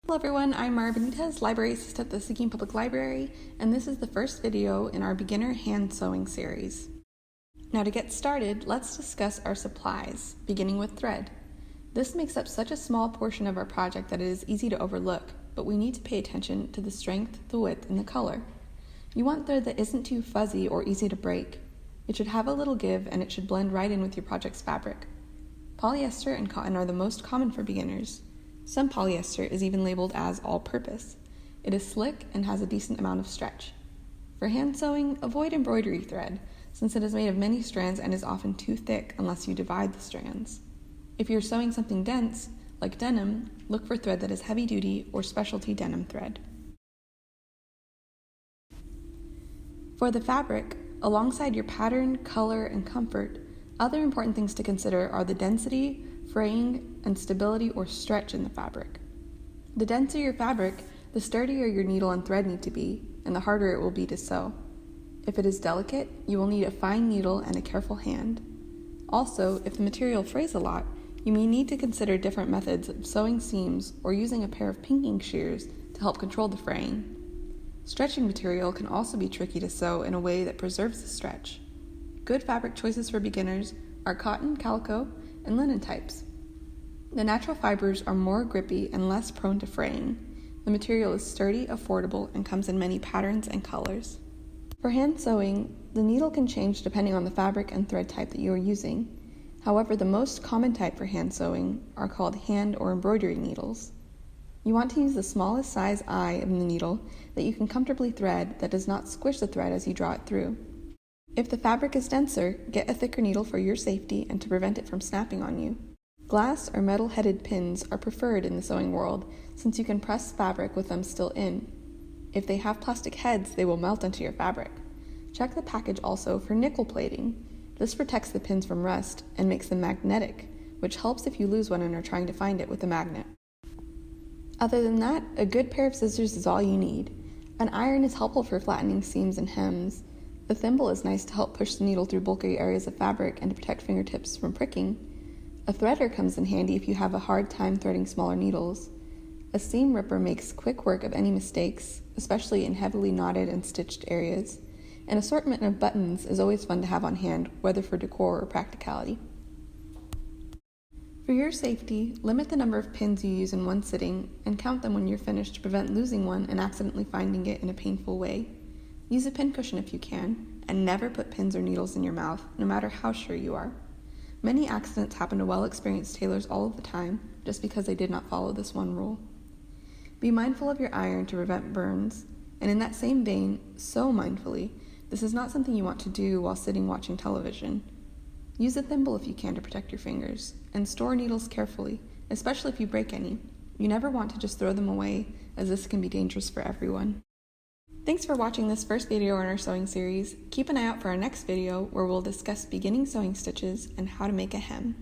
Hello everyone, I'm Mara Benitez, Library Assistant at the Seguin Public Library, and this is the first video in our beginner hand sewing series. Now to get started, let's discuss our supplies, beginning with thread. This makes up such a small portion of our project that it is easy to overlook, but we need to pay attention to the strength, the width, and the color. You want thread that isn't too fuzzy or easy to break. It should have a little give and it should blend right in with your project's fabric. Polyester and cotton are the most common for beginners. Some polyester is even labeled as all-purpose. It is slick and has a decent amount of stretch. For hand sewing, avoid embroidery thread, since it is made of many strands and is often too thick unless you divide the strands. If you're sewing something dense, like denim, look for thread that is heavy-duty or specialty denim thread. For the fabric, alongside your pattern, color, and comfort, other important things to consider are the density, fraying, and stability or stretch in the fabric. The denser your fabric, the sturdier your needle and thread need to be, and the harder it will be to sew. If it is delicate, you will need a fine needle and a careful hand. Also, if the material frays a lot, you may need to consider different methods of sewing seams or using a pair of pinking shears to help control the fraying. Stretching material can also be tricky to sew in a way that preserves the stretch. Good fabric choices for beginners are cotton, calico, and linen types. The natural fibers are more grippy and less prone to fraying. The material is sturdy, affordable, and comes in many patterns and colors. For hand sewing, the needle can change depending on the fabric and thread type that you are using. However, the most common type for hand sewing are called hand or embroidery needles. You want to use the smallest size eye of the needle that you can comfortably thread that does not squish the thread as you draw it through. If the fabric is denser, get a thicker needle for your safety and to prevent it from snapping on you. Glass or metal-headed pins are preferred in the sewing world since you can press fabric with them still in. If they have plastic heads, they will melt into your fabric. Check the package also for nickel plating. This protects the pins from rust and makes them magnetic, which helps if you lose one and are trying to find it with a magnet. Other than that, a good pair of scissors is all you need. An iron is helpful for flattening seams and hems. The thimble is nice to help push the needle through bulky areas of fabric and to protect fingertips from pricking. A threader comes in handy if you have a hard time threading smaller needles. A seam ripper makes quick work of any mistakes, especially in heavily knotted and stitched areas. An assortment of buttons is always fun to have on hand, whether for decor or practicality. For your safety, limit the number of pins you use in one sitting and count them when you're finished to prevent losing one and accidentally finding it in a painful way. Use a pin cushion if you can, and never put pins or needles in your mouth, no matter how sure you are. Many accidents happen to well-experienced tailors all of the time, just because they did not follow this one rule. Be mindful of your iron to prevent burns, and in that same vein, sew mindfully. This is not something you want to do while sitting watching television. Use a thimble if you can to protect your fingers, and store needles carefully, especially if you break any. You never want to just throw them away, as this can be dangerous for everyone. Thanks for watching this first video in our sewing series. Keep an eye out for our next video where we'll discuss beginning sewing stitches and how to make a hem.